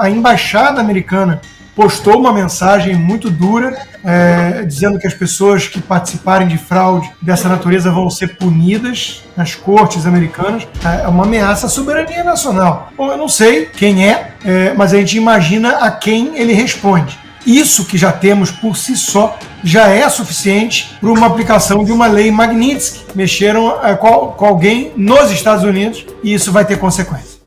a embaixada americana postou uma mensagem muito dura, dizendo que as pessoas que participarem de fraude dessa natureza vão ser punidas nas cortes americanas. É uma ameaça à soberania nacional. Bom, eu não sei quem mas a gente imagina a quem ele responde. Isso que já temos por si só já é suficiente para uma aplicação de uma lei Magnitsky. Mexeram com alguém nos Estados Unidos e isso vai ter consequências.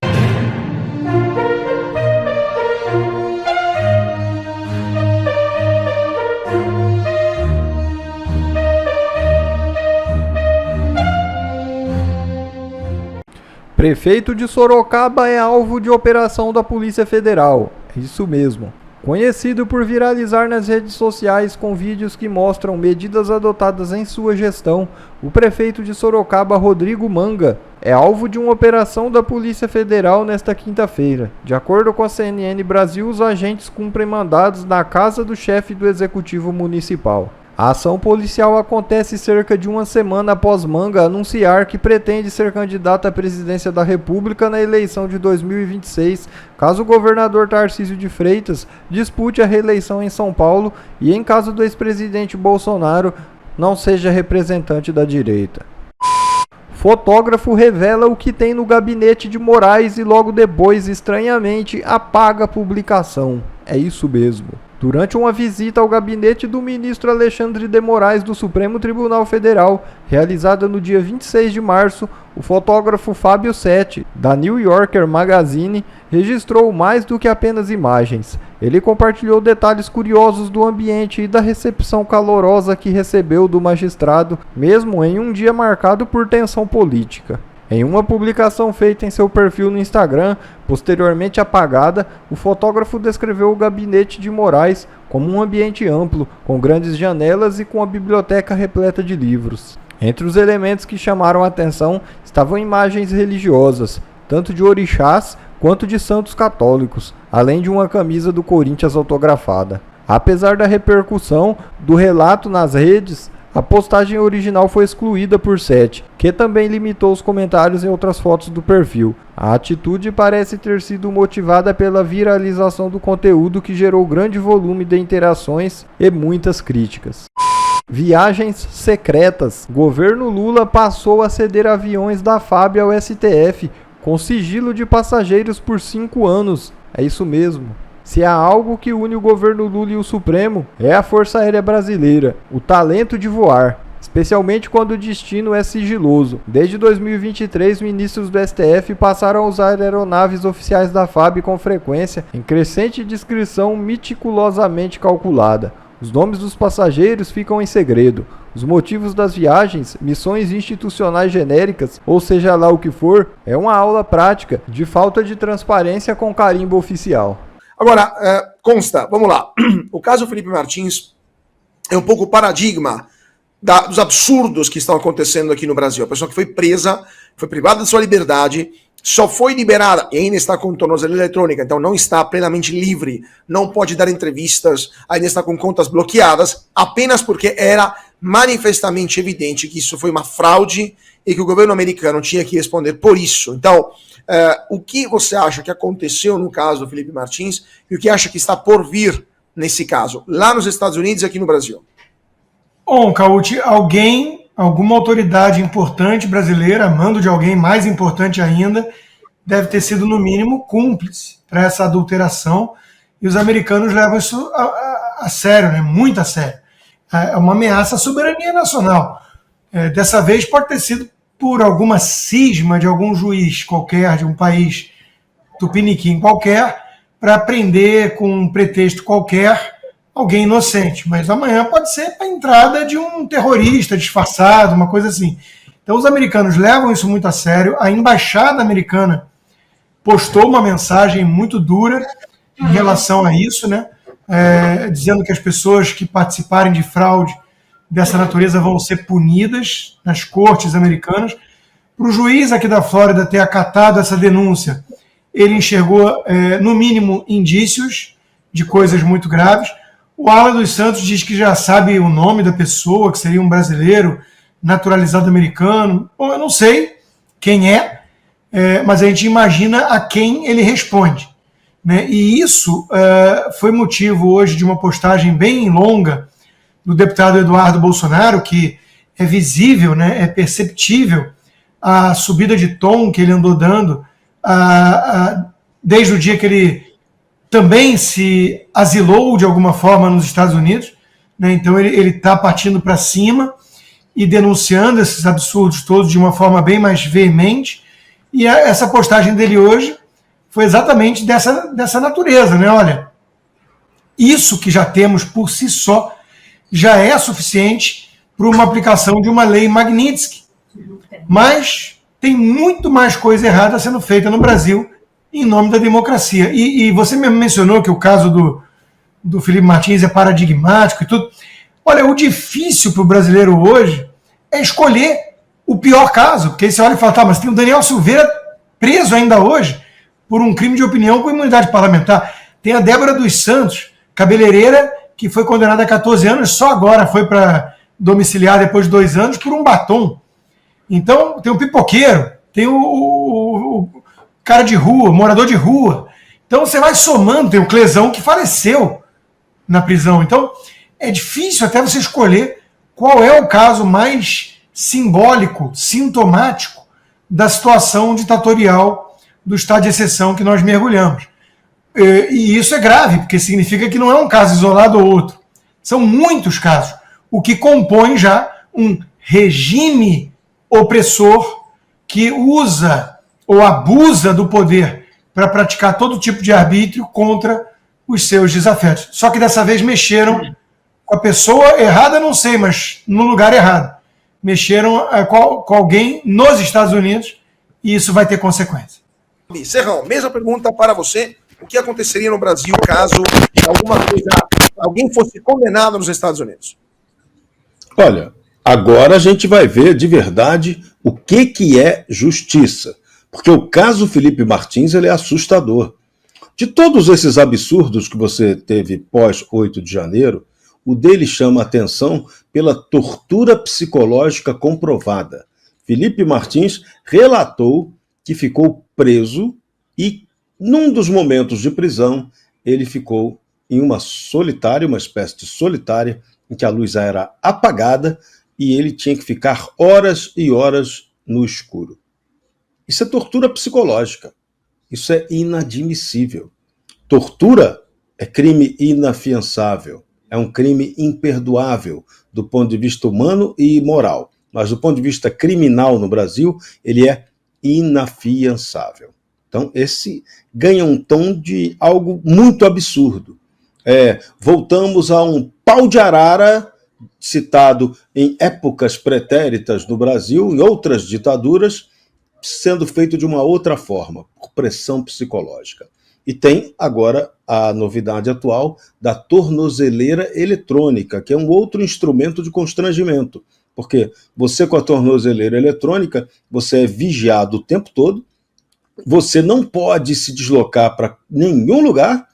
Prefeito de Sorocaba é alvo de operação da Polícia Federal. Isso mesmo. Conhecido por viralizar nas redes sociais com vídeos que mostram medidas adotadas em sua gestão, o prefeito de Sorocaba, Rodrigo Manga, é alvo de uma operação da Polícia Federal nesta quinta-feira. De acordo com a CNN Brasil, os agentes cumprem mandados na casa do chefe do Executivo Municipal. A ação policial acontece cerca de uma semana após Manga anunciar que pretende ser candidato à presidência da República na eleição de 2026, caso o governador Tarcísio de Freitas dispute a reeleição em São Paulo e em caso do ex-presidente Bolsonaro não seja representante da direita. Fotógrafo revela o que tem no gabinete de Moraes e logo depois, estranhamente, apaga a publicação. É isso mesmo. Durante uma visita ao gabinete do ministro Alexandre de Moraes do Supremo Tribunal Federal, realizada no dia 26 de março, o fotógrafo Fábio Setti, da New Yorker Magazine, registrou mais do que apenas imagens. Ele compartilhou detalhes curiosos do ambiente e da recepção calorosa que recebeu do magistrado, mesmo em um dia marcado por tensão política. Em uma publicação feita em seu perfil no Instagram, posteriormente apagada, o fotógrafo descreveu o gabinete de Moraes como um ambiente amplo, com grandes janelas e com a biblioteca repleta de livros. Entre os elementos que chamaram a atenção estavam imagens religiosas, tanto de orixás quanto de santos católicos, além de uma camisa do Corinthians autografada. Apesar da repercussão do relato nas redes, a postagem original foi excluída por Setti, que também limitou os comentários em outras fotos do perfil. A atitude parece ter sido motivada pela viralização do conteúdo que gerou grande volume de interações e muitas críticas. Viagens secretas. Governo Lula passou a ceder aviões da FAB ao STF, com sigilo de passageiros por 5 anos. É isso mesmo. Se há algo que une o governo Lula e o Supremo, é a Força Aérea Brasileira, o talento de voar, especialmente quando o destino é sigiloso. Desde 2023, ministros do STF passaram a usar aeronaves oficiais da FAB com frequência, em crescente descrição meticulosamente calculada. Os nomes dos passageiros ficam em segredo. Os motivos das viagens, missões institucionais genéricas, ou seja lá o que for, é uma aula prática de falta de transparência com carimbo oficial. Agora, consta, vamos lá, o caso Felipe Martins é um pouco o paradigma dos absurdos que estão acontecendo aqui no Brasil. A pessoa que foi presa, foi privada de sua liberdade, só foi liberada e ainda está com tornozeleira eletrônica, então não está plenamente livre, não pode dar entrevistas, ainda está com contas bloqueadas, apenas porque era manifestamente evidente que isso foi uma fraude e que o governo americano tinha que responder por isso. Então, o que você acha que aconteceu no caso do Felipe Martins e o que acha que está por vir nesse caso, lá nos Estados Unidos e aqui no Brasil? Bom, Cauti, alguma autoridade importante brasileira, a mando de alguém mais importante ainda, deve ter sido, no mínimo, cúmplice para essa adulteração, e os americanos levam isso a sério, né? Muito a sério. É uma ameaça à soberania nacional. Dessa vez pode ter sido por alguma cisma de algum juiz qualquer, de um país tupiniquim qualquer, para prender com um pretexto qualquer alguém inocente. Mas amanhã pode ser para a entrada de um terrorista disfarçado, uma coisa assim. Então os americanos levam isso muito a sério. A embaixada americana postou uma mensagem muito dura em relação a isso, né? Dizendo que as pessoas que participarem de fraude dessa natureza vão ser punidas nas cortes americanas. Para o juiz aqui da Flórida ter acatado essa denúncia, ele enxergou, no mínimo, indícios de coisas muito graves. O Alan dos Santos diz que já sabe o nome da pessoa, que seria um brasileiro naturalizado americano. Bom, eu não sei quem mas a gente imagina a quem ele responde. né? E isso foi motivo hoje de uma postagem bem longa do deputado Eduardo Bolsonaro, que é visível, né, é perceptível a subida de tom que ele andou dando desde o dia que ele também se asilou de alguma forma nos Estados Unidos, né? Então ele está partindo para cima e denunciando esses absurdos todos de uma forma bem mais veemente, e essa postagem dele hoje foi exatamente dessa natureza, né? Olha, isso que já temos por si só já é suficiente para uma aplicação de uma lei Magnitsky, mas tem muito mais coisa errada sendo feita no Brasil em nome da democracia. E você mesmo mencionou que o caso do Felipe Martins é paradigmático e tudo. Olha, o difícil para o brasileiro hoje é escolher o pior caso, porque aí você olha e fala, tá, mas tem o Daniel Silveira preso ainda hoje por um crime de opinião com imunidade parlamentar. Tem a Débora dos Santos, cabeleireira, que foi condenada a 14 anos, só agora foi para domiciliar depois de 2 anos por um batom. Então, tem o pipoqueiro, tem o cara de rua, morador de rua. Então, você vai somando, tem o Clesão que faleceu na prisão. Então, é difícil até você escolher qual é o caso mais simbólico, sintomático da situação ditatorial do estado de exceção que nós mergulhamos. E isso é grave, porque significa que não é um caso isolado ou outro. São muitos casos, o que compõe já um regime opressor que usa ou abusa do poder para praticar todo tipo de arbítrio contra os seus desafetos. Só que dessa vez mexeram com a pessoa errada, não sei, mas no lugar errado. Mexeram com alguém nos Estados Unidos e isso vai ter consequência. Serrão, mesma pergunta para você. O que aconteceria no Brasil caso alguém fosse condenado nos Estados Unidos? Olha, agora a gente vai ver de verdade o que é justiça. Porque o caso Felipe Martins ele é assustador. De todos esses absurdos que você teve pós 8 de janeiro, o dele chama a atenção pela tortura psicológica comprovada. Felipe Martins relatou que ficou preso e, num dos momentos de prisão, ele ficou em uma espécie de solitária, em que a luz era apagada e ele tinha que ficar horas e horas no escuro. Isso é tortura psicológica. Isso é inadmissível. Tortura é crime inafiançável. É um crime imperdoável do ponto de vista humano e moral. Mas do ponto de vista criminal no Brasil, ele é inafiançável. Então, esse ganha um tom de algo muito absurdo. Voltamos a um pau de arara citado em épocas pretéritas no Brasil, em outras ditaduras, sendo feito de uma outra forma, por pressão psicológica. E tem agora a novidade atual da tornozeleira eletrônica, que é um outro instrumento de constrangimento. Porque você com a tornozeleira eletrônica, você é vigiado o tempo todo, você não pode se deslocar para nenhum lugar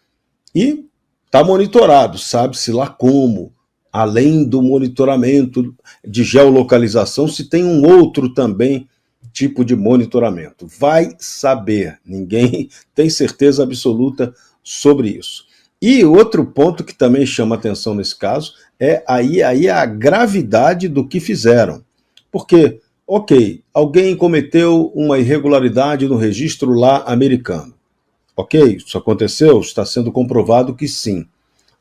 e está monitorado, sabe-se lá como. Além do monitoramento de geolocalização, se tem um outro também tipo de monitoramento. Vai saber, ninguém tem certeza absoluta sobre isso. E outro ponto que também chama atenção nesse caso é aí a gravidade do que fizeram. Porque, ok, alguém cometeu uma irregularidade no registro lá americano. Ok, isso aconteceu, está sendo comprovado que sim.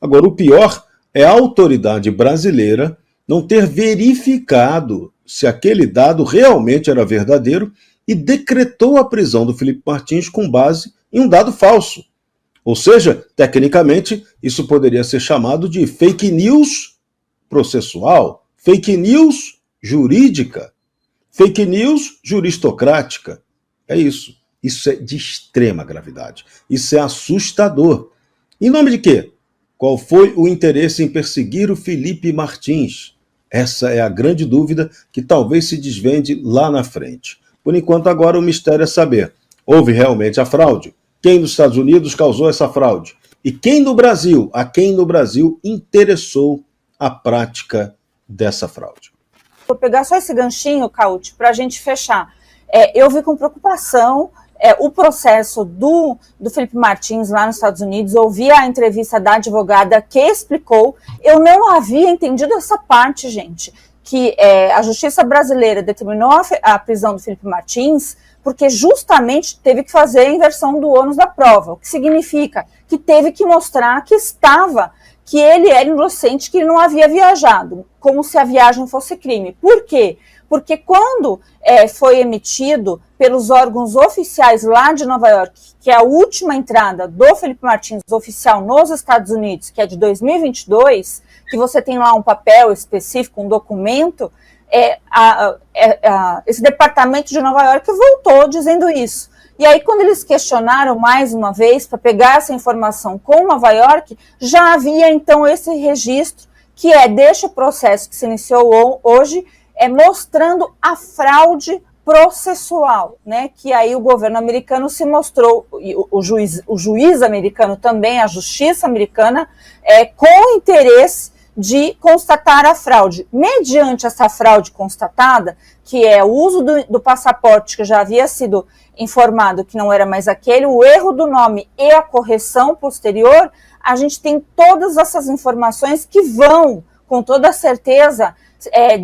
Agora, o pior é a autoridade brasileira não ter verificado se aquele dado realmente era verdadeiro e decretou a prisão do Felipe Martins com base em um dado falso. Ou seja, tecnicamente, isso poderia ser chamado de fake news processual, fake news jurídica, fake news juristocrática. É isso. Isso é de extrema gravidade. Isso é assustador. Em nome de quê? Qual foi o interesse em perseguir o Felipe Martins? Essa é a grande dúvida que talvez se desvende lá na frente. Por enquanto, agora o mistério é saber: houve realmente a fraude? Quem nos Estados Unidos causou essa fraude? E quem no Brasil, a quem no Brasil interessou a prática dessa fraude? Vou pegar só esse ganchinho, Cauti, para a gente fechar. Eu vi com preocupação o processo do Felipe Martins lá nos Estados Unidos, ouvi a entrevista da advogada que explicou, eu não havia entendido essa parte, gente, que a justiça brasileira determinou a prisão do Felipe Martins porque justamente teve que fazer a inversão do ônus da prova, o que significa que teve que mostrar que ele era inocente, que ele não havia viajado, como se a viagem fosse crime. Por quê? Porque quando foi emitido pelos órgãos oficiais lá de Nova York, que é a última entrada do Felipe Martins oficial nos Estados Unidos, que é de 2022, que você tem lá um papel específico, um documento, esse departamento de Nova York voltou dizendo isso. E aí, quando eles questionaram mais uma vez para pegar essa informação com Nova York, já havia então esse registro, que deste processo que se iniciou hoje, mostrando a fraude processual, né? Que aí o governo americano se mostrou, o juiz americano também, a justiça americana, com interesse de constatar a fraude. Mediante essa fraude constatada, que é o uso do passaporte que já havia sido informado que não era mais aquele, o erro do nome e a correção posterior, a gente tem todas essas informações que vão, com toda certeza,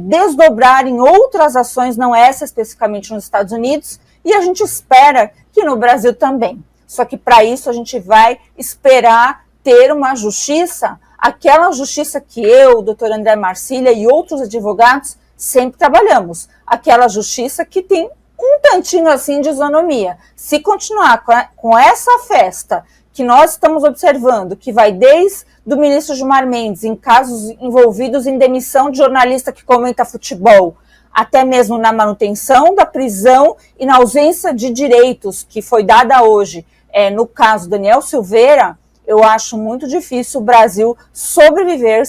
desdobrar em outras ações, não essa especificamente nos Estados Unidos, e a gente espera que no Brasil também. Só que para isso a gente vai esperar ter uma justiça, aquela justiça que eu, o doutor André Marcília e outros advogados sempre trabalhamos, aquela justiça que tem um tantinho assim de isonomia. Se continuar com essa festa que nós estamos observando, que vai desde do ministro Gilmar Mendes, em casos envolvidos em demissão de jornalista que comenta futebol, até mesmo na manutenção da prisão e na ausência de direitos que foi dada hoje, no caso Daniel Silveira, eu acho muito difícil o Brasil sobreviver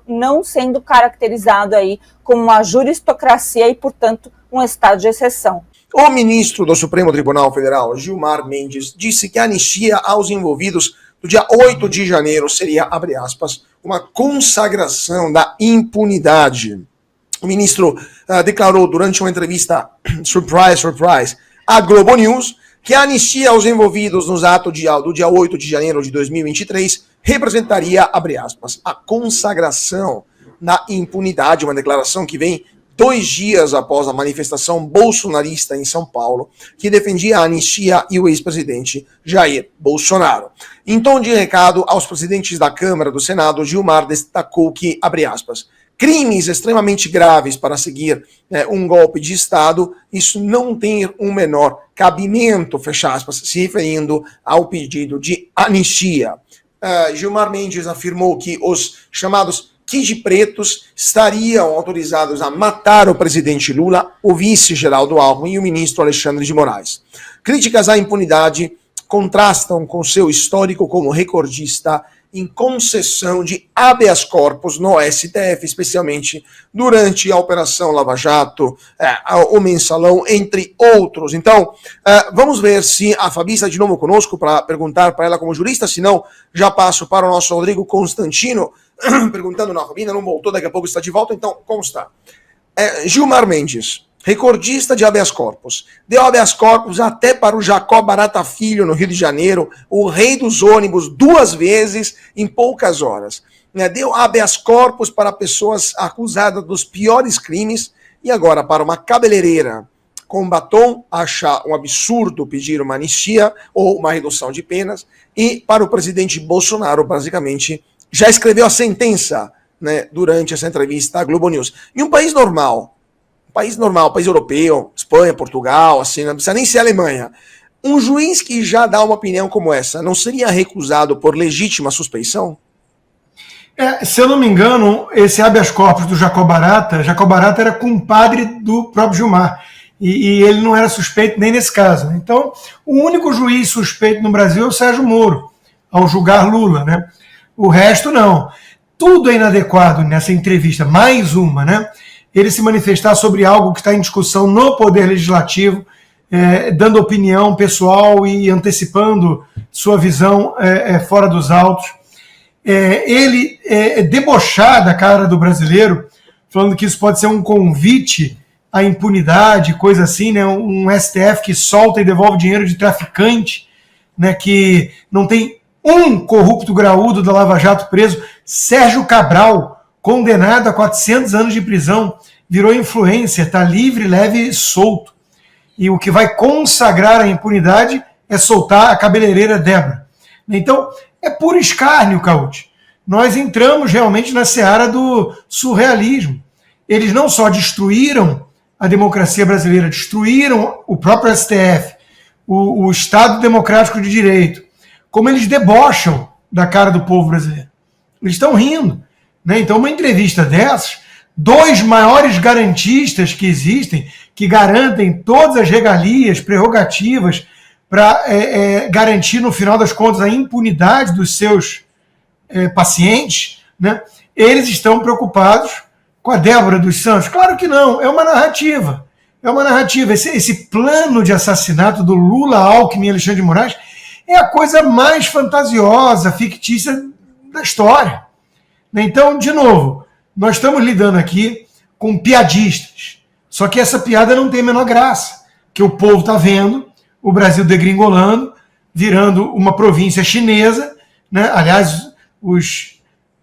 não sendo caracterizado aí como uma juristocracia e, portanto, um estado de exceção. O ministro do Supremo Tribunal Federal, Gilmar Mendes, disse que a anistia aos envolvidos do dia 8 de janeiro seria, abre aspas, uma consagração da impunidade. O ministro declarou durante uma entrevista, surprise, à Globo News, que a anistia aos envolvidos nos atos do dia 8 de janeiro de 2023 representaria, abre aspas, a consagração da impunidade, uma declaração que vem 2 dias após a manifestação bolsonarista em São Paulo, que defendia a anistia e o ex-presidente Jair Bolsonaro. Em tom de recado aos presidentes da Câmara e do Senado, Gilmar destacou que, abre aspas, crimes extremamente graves para seguir um golpe de Estado, isso não tem um menor cabimento, fecha aspas, se referindo ao pedido de anistia. Gilmar Mendes afirmou que os chamados Kid Pretos estariam autorizados a matar o presidente Lula, o vice Geraldo Alckmin e o ministro Alexandre de Moraes. Críticas à impunidade contrastam com seu histórico como recordista em concessão de habeas corpus no STF, especialmente durante a Operação Lava Jato, o Mensalão, entre outros. Então, vamos ver se a Fabi está de novo conosco para perguntar para ela como jurista, se não, já passo para o nosso Rodrigo Constantino, perguntando, não, a Fabi ainda não voltou, daqui a pouco está de volta, então, como está? Gilmar Mendes, recordista de habeas corpus, deu habeas corpus até para o Jacó Barata Filho, no Rio de Janeiro, o rei dos ônibus, 2 vezes em poucas horas. Deu habeas corpus para pessoas acusadas dos piores crimes e agora para uma cabeleireira com batom, acha um absurdo pedir uma anistia ou uma redução de penas, e para o presidente Bolsonaro, basicamente, já escreveu a sentença, né, durante essa entrevista à Globo News. Em um país normal, país europeu, Espanha, Portugal, assim, não precisa nem ser Alemanha. Um juiz que já dá uma opinião como essa, não seria recusado por legítima suspeição? Se eu não me engano, esse habeas corpus do Jacó Barata era compadre do próprio Gilmar, e ele não era suspeito nem nesse caso. Então, o único juiz suspeito no Brasil é o Sérgio Moro, ao julgar Lula, né? O resto não. Tudo é inadequado nessa entrevista, mais uma, né? Ele se manifestar sobre algo que está em discussão no Poder Legislativo, dando opinião pessoal e antecipando sua visão fora dos autos. Ele debochar da cara do brasileiro, falando que isso pode ser um convite a impunidade, coisa assim, né? Um STF que solta e devolve dinheiro de traficante, né? Que não tem um corrupto graúdo da Lava Jato preso. Sérgio Cabral, condenado a 400 anos de prisão, virou influencer, está livre, leve e solto. E o que vai consagrar a impunidade é soltar a cabeleireira Débora. Então, é puro escárnio, Cauti. Nós entramos realmente na seara do surrealismo. Eles não só destruíram a democracia brasileira, destruíram o próprio STF, o Estado Democrático de Direito, como eles debocham da cara do povo brasileiro. Eles estão rindo. Né? Então, uma entrevista dessas, dois maiores garantistas que existem, que garantem todas as regalias, prerrogativas, para garantir, no final das contas, a impunidade dos seus pacientes, né? Eles estão preocupados com a Débora dos Santos? Claro que não, é uma narrativa. É uma narrativa. Esse plano de assassinato do Lula, Alckmin e Alexandre de Moraes é a coisa mais fantasiosa, fictícia da história. Então, de novo, nós estamos lidando aqui com piadistas. Só que essa piada não tem a menor graça, que o povo está vendo o Brasil degringolando, virando uma província chinesa, né? Aliás,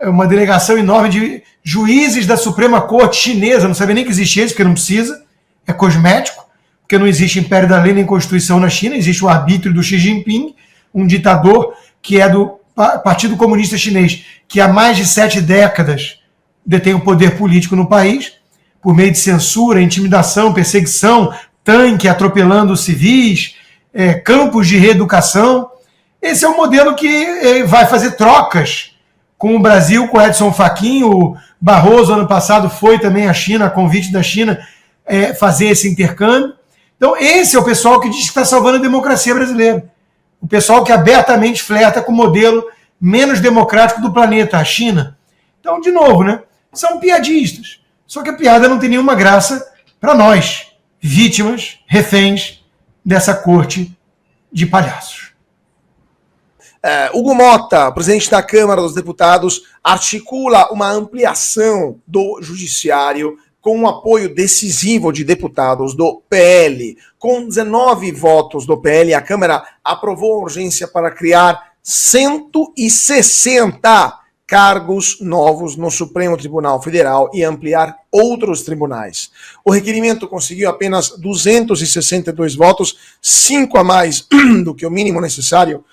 uma delegação enorme de juízes da Suprema Corte chinesa, não sabia nem que existia isso, porque não precisa, é cosmético, porque não existe império da lei nem constituição na China, existe o arbítrio do Xi Jinping, um ditador que é do Partido Comunista Chinês, que há mais de 7 décadas detém o poder político no país, por meio de censura, intimidação, perseguição, tanque atropelando civis, campos de reeducação. Esse é um modelo que vai fazer trocas com o Brasil, com Edson Fachin. O Barroso, ano passado, foi também à China, a convite da China, fazer esse intercâmbio. Então, esse é o pessoal que diz que está salvando a democracia brasileira. O pessoal que abertamente flerta com o modelo menos democrático do planeta, a China. Então, de novo, né? São piadistas. Só que a piada não tem nenhuma graça para nós, vítimas, reféns dessa corte de palhaços. Hugo Mota, presidente da Câmara dos Deputados, articula uma ampliação do judiciário com um apoio decisivo de deputados do PL. Com 19 votos do PL, a Câmara aprovou a urgência para criar 160 cargos novos no Supremo Tribunal Federal e ampliar outros tribunais. O requerimento conseguiu apenas 262 votos, 5 a mais do que o mínimo necessário,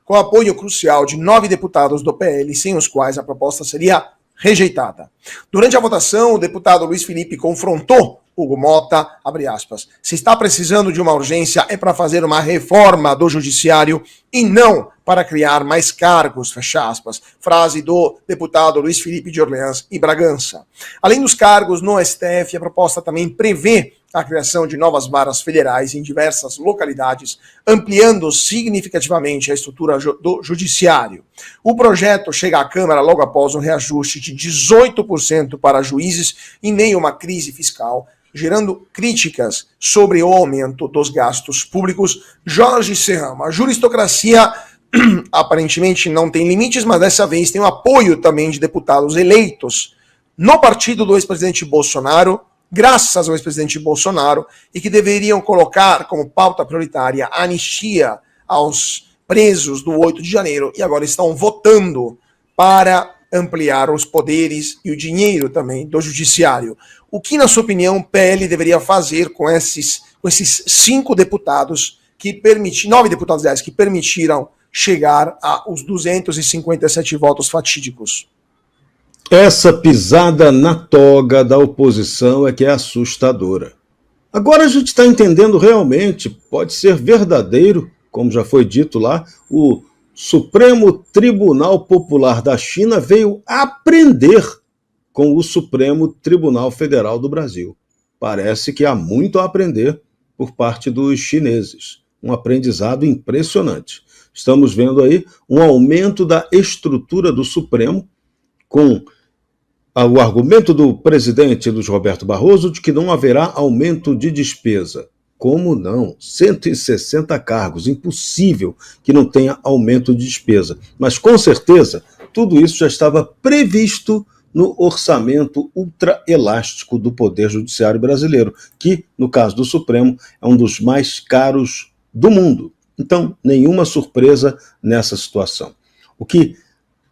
com apoio crucial de 9 deputados do PL, sem os quais a proposta seria rejeitada. Durante a votação, o deputado Luiz Felipe confrontou Hugo Mota, abre aspas, se está precisando de uma urgência é para fazer uma reforma do judiciário e não para criar mais cargos, fecha aspas, frase do deputado Luiz Felipe de Orleans e Bragança. Além dos cargos no STF, a proposta também prevê a criação de novas varas federais em diversas localidades, ampliando significativamente a estrutura do judiciário. O projeto chega à Câmara logo após um reajuste de 18% para juízes em meio a uma crise fiscal, gerando críticas sobre o aumento dos gastos públicos. Jorge Serrano, a juristocracia aparentemente não tem limites, mas dessa vez tem o apoio também de deputados eleitos no partido do ex-presidente Bolsonaro, graças ao ex-presidente Bolsonaro, e que deveriam colocar como pauta prioritária a anistia aos presos do 8 de janeiro, e agora estão votando para ampliar os poderes e o dinheiro também do judiciário. O que, na sua opinião, o PL deveria fazer com esses 5 deputados, 9 deputados, aliás, que permitiram chegar aos 257 votos fatídicos? Essa pisada na toga da oposição é que é assustadora. Agora a gente está entendendo realmente, pode ser verdadeiro, como já foi dito lá, o Supremo Tribunal Popular da China veio aprender com o Supremo Tribunal Federal do Brasil. Parece que há muito a aprender por parte dos chineses. Um aprendizado impressionante. Estamos vendo aí um aumento da estrutura do Supremo, com o argumento do presidente Luiz Roberto Barroso de que não haverá aumento de despesa. Como não? 160 cargos, impossível que não tenha aumento de despesa. Mas com certeza, tudo isso já estava previsto no orçamento ultra-elástico do Poder Judiciário brasileiro, que, no caso do Supremo, é um dos mais caros do mundo. Então, nenhuma surpresa nessa situação. O que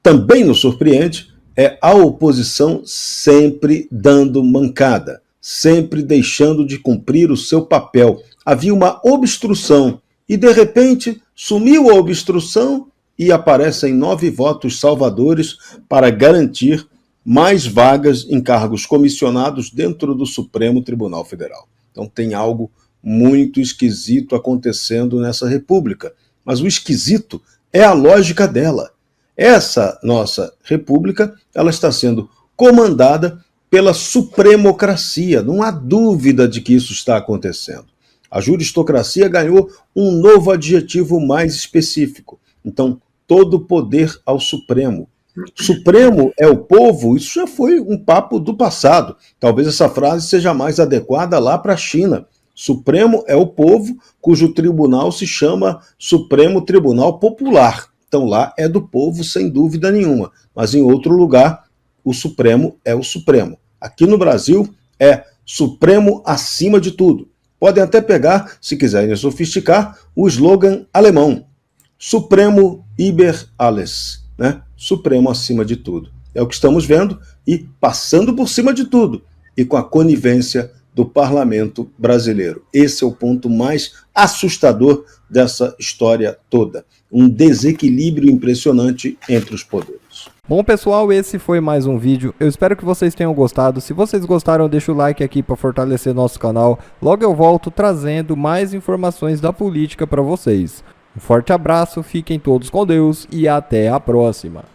também nos surpreende é a oposição sempre dando mancada, sempre deixando de cumprir o seu papel. Havia uma obstrução e, de repente, sumiu a obstrução e aparecem 9 votos salvadores para garantir mais vagas em cargos comissionados dentro do Supremo Tribunal Federal. Então tem algo muito esquisito acontecendo nessa república. Mas o esquisito é a lógica dela. Essa nossa república, ela está sendo comandada pela supremocracia. Não há dúvida de que isso está acontecendo. A juristocracia ganhou um novo adjetivo mais específico. Então, todo poder ao Supremo. Supremo é o povo, isso já foi um papo do passado. Talvez essa frase seja mais adequada lá para a China. Supremo é o povo, cujo tribunal se chama Supremo Tribunal Popular. Então lá é do povo, sem dúvida nenhuma. Mas em outro lugar, o Supremo é o Supremo. Aqui no Brasil, é Supremo acima de tudo. Podem até pegar, se quiserem sofisticar, o slogan alemão. Supremo über alles, né? Supremo acima de tudo. É o que estamos vendo e passando por cima de tudo. E com a conivência do parlamento brasileiro. Esse é o ponto mais assustador dessa história toda. Um desequilíbrio impressionante entre os poderes. Bom, pessoal, esse foi mais um vídeo. Eu espero que vocês tenham gostado. Se vocês gostaram, deixa o like aqui para fortalecer nosso canal. Logo eu volto trazendo mais informações da política para vocês. Um forte abraço, fiquem todos com Deus e até a próxima.